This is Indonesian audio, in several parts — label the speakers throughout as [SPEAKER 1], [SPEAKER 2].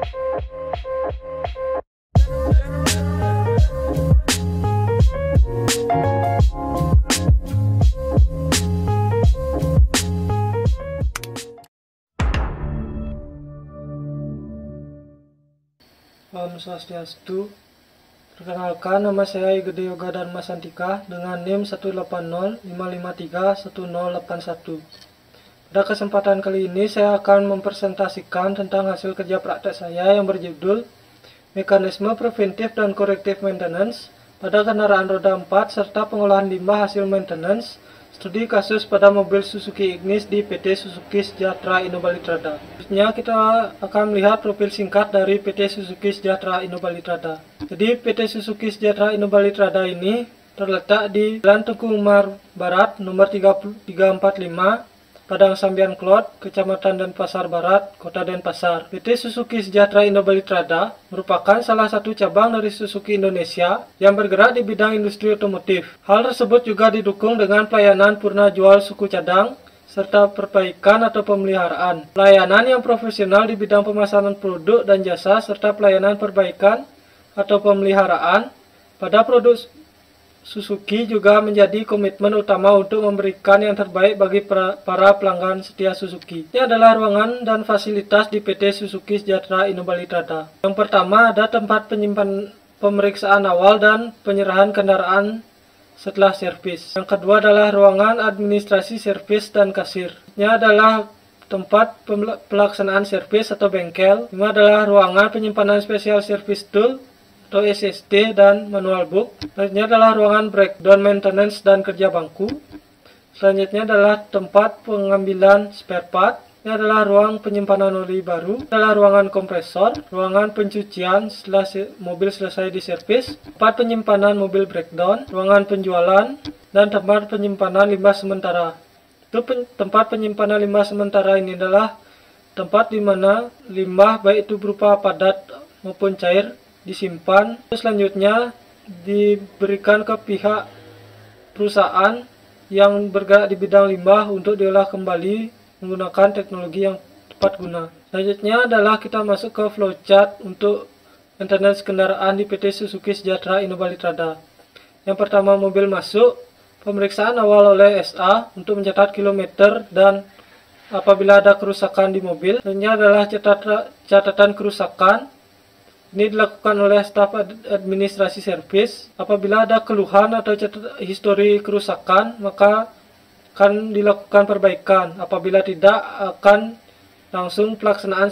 [SPEAKER 1] Om Swastiastu. Perkenalkan, nama saya Igede Yoga Dharma Santika dengan NIM 18055531081. Pada kesempatan kali ini saya akan mempresentasikan tentang hasil kerja praktek saya yang berjudul Mekanisme Preventif dan Korektif Maintenance pada kendaraan roda 4 serta pengolahan limbah hasil maintenance, studi kasus pada mobil Suzuki Ignis di PT Suzuki Sejahtera Indo Bali Trada. Selanjutnya kita akan melihat profil singkat dari PT Suzuki Sejahtera Indo Bali Trada. Jadi PT Suzuki Sejahtera Indo Bali Trada ini terletak di Jalan Tengku Umar Barat nomor 345, Padang Sambian Klot, Kecamatan Denpasar Barat, Kota Denpasar. PT Suzuki Sejahtera Indo Bali Trada merupakan salah satu cabang dari Suzuki Indonesia yang bergerak di bidang industri otomotif. Hal tersebut juga didukung dengan pelayanan purna jual suku cadang serta perbaikan atau pemeliharaan. Pelayanan yang profesional di bidang pemasaran produk dan jasa serta pelayanan perbaikan atau pemeliharaan pada produk Suzuki juga menjadi komitmen utama untuk memberikan yang terbaik bagi para pelanggan setia Suzuki. Ini adalah ruangan dan fasilitas di PT Suzuki Sejahtera Indo Bali Trada. Yang pertama ada tempat penyimpan pemeriksaan awal dan penyerahan kendaraan setelah servis. Yang kedua adalah ruangan administrasi servis dan kasir. Ini adalah tempat pelaksanaan servis atau bengkel. Ini adalah ruangan penyimpanan spesial service tool atau SST dan manual book. Selanjutnya adalah ruangan breakdown maintenance dan kerja bangku. Selanjutnya adalah tempat pengambilan spare part. Ini adalah ruang penyimpanan oli baru. Ini adalah ruangan kompresor, ruangan pencucian setelah mobil selesai diservis, tempat penyimpanan mobil breakdown, ruangan penjualan, dan tempat penyimpanan limbah sementara. Tempat penyimpanan limbah sementara ini adalah tempat di mana limbah baik itu berupa padat maupun cair disimpan. Selanjutnya diberikan ke pihak perusahaan yang bergerak di bidang limbah untuk diolah kembali menggunakan teknologi yang tepat guna. Selanjutnya adalah kita masuk ke flowchart untuk maintenance kendaraan di PT Suzuki Sejahtera Indo Bali Trada. Yang pertama, mobil masuk, pemeriksaan awal oleh SA untuk mencatat kilometer dan apabila ada kerusakan di mobil. Selanjutnya adalah catatan kerusakan. Ini dilakukan oleh staf administrasi servis. Apabila ada keluhan atau histori kerusakan, maka akan dilakukan perbaikan. Apabila tidak, akan langsung pelaksanaan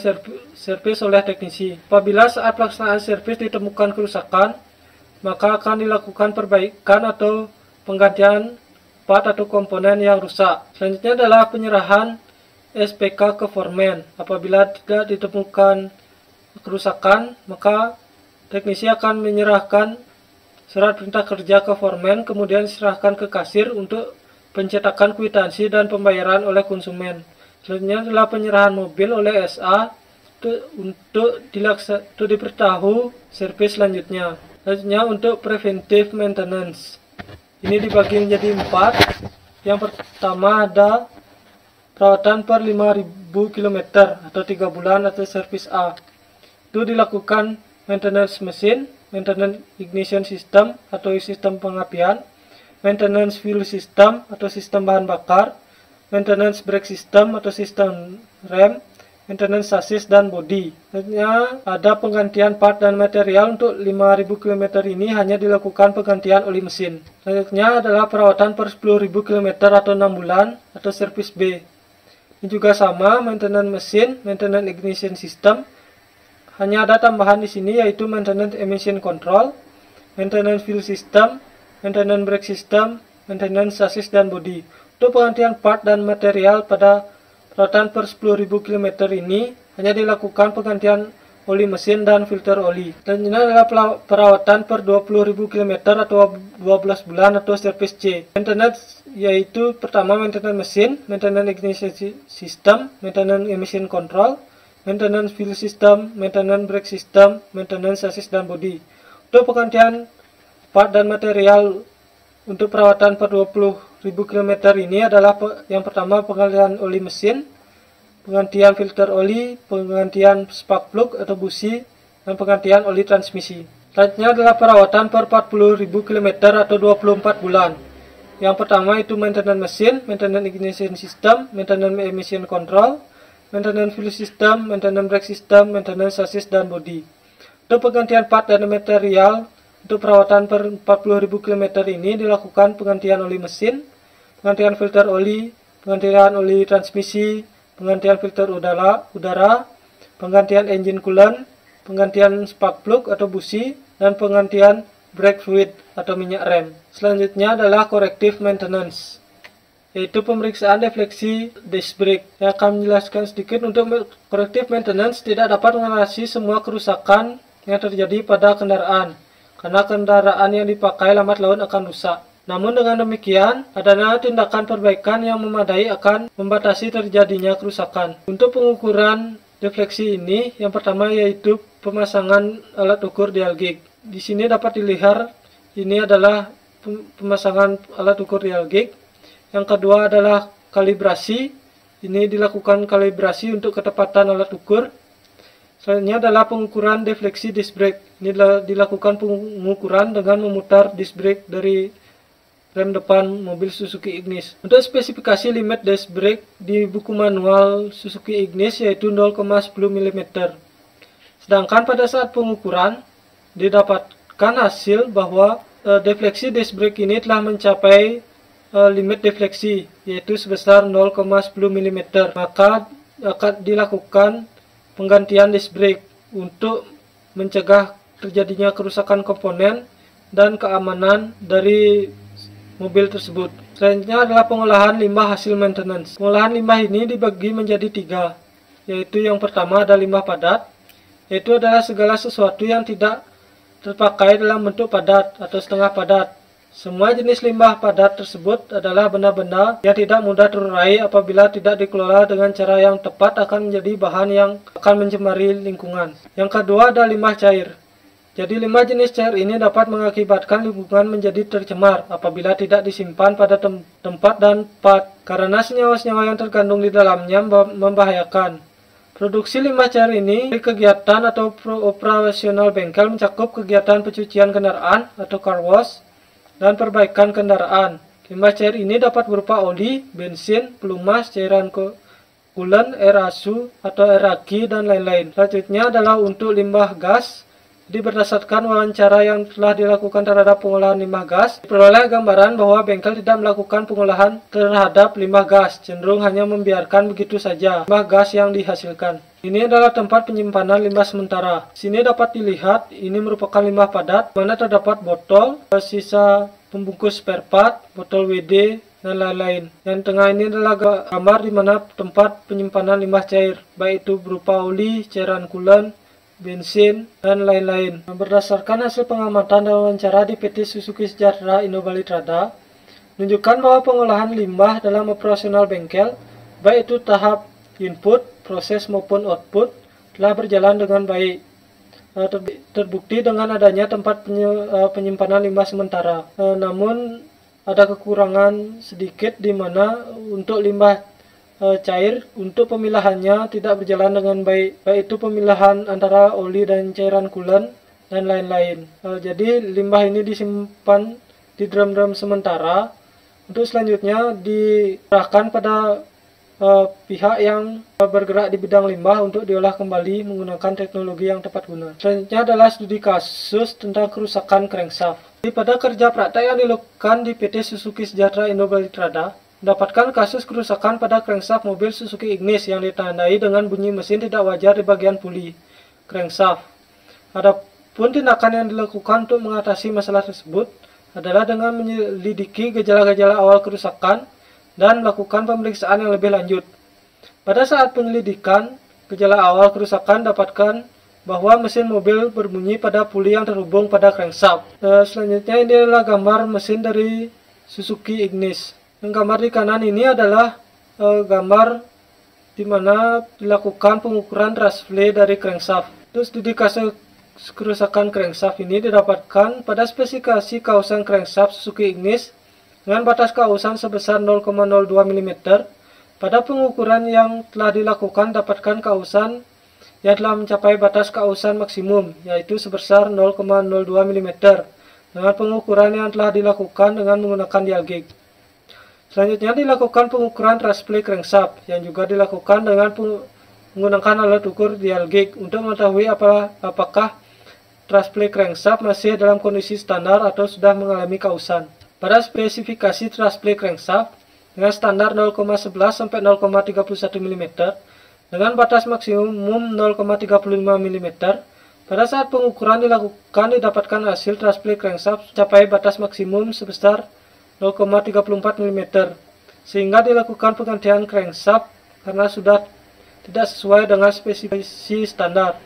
[SPEAKER 1] servis oleh teknisi. Apabila saat pelaksanaan servis ditemukan kerusakan, maka akan dilakukan perbaikan atau penggantian part atau komponen yang rusak. Selanjutnya adalah penyerahan SPK ke foreman. Apabila tidak ditemukan kerusakan, maka teknisi akan menyerahkan surat perintah kerja ke foreman, kemudian diserahkan ke kasir untuk pencetakan kwitansi dan pembayaran oleh konsumen. Selanjutnya adalah penyerahan mobil oleh SA untuk diberitahu servis selanjutnya. Selanjutnya untuk preventive maintenance. Ini dibagi menjadi 4. Yang pertama ada perawatan per 5.000 km atau 3 bulan atau servis A. Itu dilakukan maintenance mesin, maintenance ignition system atau sistem pengapian, maintenance fuel system atau sistem bahan bakar, maintenance brake system atau sistem rem, maintenance chassis dan bodi. Selanjutnya ada penggantian part dan material. Untuk 5.000 km ini hanya dilakukan penggantian oli mesin. Selanjutnya adalah perawatan per 10.000 km atau 6 bulan atau servis B. Ini juga sama, maintenance mesin, maintenance ignition system. Hanya ada tambahan di sini yaitu maintenance emission control, maintenance fuel system, maintenance brake system, maintenance chassis dan bodi. Untuk penggantian part dan material pada perawatan per 10.000 km ini hanya dilakukan penggantian oli mesin dan filter oli. Dan ini adalah perawatan per 20.000 km atau 12 bulan atau servis C. Maintenance yaitu pertama maintenance mesin, maintenance ignition system, maintenance emission control, maintenance fuel system, maintenance brake system, maintenance chassis dan bodi. Untuk penggantian part dan material untuk perawatan per 20.000 km ini adalah yang pertama pengalihan oli mesin, penggantian filter oli, penggantian spark plug atau busi, dan penggantian oli transmisi. Selanjutnya adalah perawatan per 40.000 km atau 24 bulan. Yang pertama itu maintenance mesin, maintenance ignition system, maintenance emission control, maintenance fuel system, maintenance brake system, maintenance chassis dan body. Untuk penggantian part dan material, untuk perawatan per 40.000 km ini dilakukan penggantian oli mesin, penggantian filter oli, penggantian oli transmisi, penggantian filter udara, penggantian engine coolant, penggantian spark plug atau busi, dan penggantian brake fluid atau minyak rem. Selanjutnya adalah corrective maintenance, yaitu pemeriksaan defleksi disc brake. Yang akan menjelaskan sedikit untuk corrective maintenance tidak dapat mengatasi semua kerusakan yang terjadi pada kendaraan, karena kendaraan yang dipakai lambat laun akan rusak. Namun dengan demikian, adanya tindakan perbaikan yang memadai akan membatasi terjadinya kerusakan. Untuk pengukuran defleksi ini, yang pertama yaitu pemasangan alat ukur dial gauge. Di sini dapat dilihat ini adalah pemasangan alat ukur dial gauge. Yang kedua adalah kalibrasi. Ini dilakukan kalibrasi untuk ketepatan alat ukur. Selanjutnya adalah pengukuran defleksi disc brake. Ini dilakukan pengukuran dengan memutar disc brake dari rem depan mobil Suzuki Ignis. Untuk spesifikasi limit disc brake di buku manual Suzuki Ignis yaitu 0,10 mm. Sedangkan pada saat pengukuran didapatkan hasil bahwa defleksi disc brake ini telah mencapai limit defleksi yaitu sebesar 0,10 mm. Maka akan dilakukan penggantian disc brake untuk mencegah terjadinya kerusakan komponen dan keamanan dari mobil tersebut. Selanjutnya adalah pengolahan limbah hasil maintenance. Pengolahan limbah ini dibagi menjadi 3, yaitu yang pertama ada limbah padat, yaitu adalah segala sesuatu yang tidak terpakai dalam bentuk padat atau setengah padat. Semua jenis limbah padat tersebut adalah benda-benda yang tidak mudah terurai apabila tidak dikelola dengan cara yang tepat akan menjadi bahan yang akan mencemari lingkungan. Yang kedua ada limbah cair. Jadi 5 jenis cair ini dapat mengakibatkan lingkungan menjadi tercemar apabila tidak disimpan pada tempat dan tepat karena senyawa-senyawa yang terkandung di dalamnya membahayakan. Produksi limbah cair ini dari kegiatan atau operasional bengkel mencakup kegiatan pencucian kendaraan atau car wash dan perbaikan kendaraan. Limbah cair ini dapat berupa oli, bensin, pelumas, cairan coolant, air asu atau air aki dan lain-lain. Selanjutnya adalah untuk limbah gas. Jadi berdasarkan wawancara yang telah dilakukan terhadap pengolahan limbah gas, diperoleh gambaran bahwa bengkel tidak melakukan pengolahan terhadap limbah gas, cenderung hanya membiarkan begitu saja limbah gas yang dihasilkan. Ini adalah tempat penyimpanan limbah sementara. Sini dapat dilihat ini merupakan limbah padat, mana terdapat botol, sisa pembungkus spare part, botol WD, dan lain-lain. Yang tengah ini adalah gambar di mana tempat penyimpanan limbah cair, baik itu berupa oli, cairan coolant, bensin, dan lain-lain. Berdasarkan hasil pengamatan dan wawancara di PT Suzuki Sejahtera Indo Bali Trada, menunjukkan bahwa pengolahan limbah dalam operasional bengkel, baik itu tahap input, proses maupun output, telah berjalan dengan baik. Terbukti dengan adanya tempat penyimpanan limbah sementara. Namun ada kekurangan sedikit di mana untuk limbah cair untuk pemilahannya tidak berjalan dengan baik, baik itu pemilahan antara oli dan cairan coolant dan lain-lain. Jadi limbah ini disimpan di drum-drum sementara untuk selanjutnya diserahkan pada pihak yang bergerak di bidang limbah untuk diolah kembali menggunakan teknologi yang tepat guna. Selanjutnya adalah studi kasus tentang kerusakan crankshaft. Pada kerja praktek yang dilakukan di PT Suzuki Sejahtera Indo Bali Trada, mendapatkan kasus kerusakan pada crankshaft mobil Suzuki Ignis yang ditandai dengan bunyi mesin tidak wajar di bagian puli crankshaft. Adapun tindakan yang dilakukan untuk mengatasi masalah tersebut adalah dengan menyelidiki gejala-gejala awal kerusakan dan melakukan pemeriksaan yang lebih lanjut. Pada saat penyelidikan, gejala awal kerusakan dapatkan bahwa mesin mobil berbunyi pada puli yang terhubung pada crankshaft. Selanjutnya ini adalah gambar mesin dari Suzuki Ignis. Yang gambar di kanan ini adalah gambar di mana dilakukan pengukuran thrust flow dari crankshaft. Terus studi kasus kerusakan crankshaft ini didapatkan pada spesifikasi kausan crankshaft Suzuki Ignis dengan batas kausan sebesar 0,02 mm Pada pengukuran yang telah dilakukan, dapatkan kausan yang telah mencapai batas kausan maksimum, yaitu sebesar 0,02 mm, dengan pengukuran yang telah dilakukan dengan menggunakan dial gauge. Selanjutnya dilakukan pengukuran truss plate crankshaft, yang juga dilakukan dengan menggunakan alat ukur dial gauge untuk mengetahui apakah truss plate crankshaft masih dalam kondisi standar atau sudah mengalami kausan. Pada spesifikasi truss plate crankshaft dengan standar 0,11 sampai 0,31 mm dengan batas maksimum 0,35 mm, pada saat pengukuran dilakukan didapatkan hasil truss plate crankshaft mencapai batas maksimum sebesar 0,34 mm, sehingga dilakukan penggantian crankshaft karena sudah tidak sesuai dengan spesifikasi standar.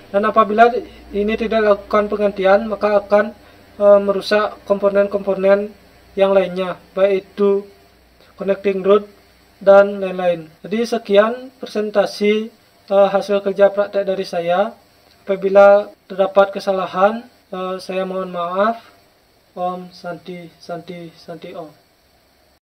[SPEAKER 1] Dan apabila ini tidak dilakukan penggantian, maka akan merusak komponen-komponen yang lainnya, baik itu connecting rod dan lain-lain. Jadi sekian presentasi hasil kerja praktek dari saya. Apabila terdapat kesalahan, saya mohon maaf. Om Santi Santi Santi Om.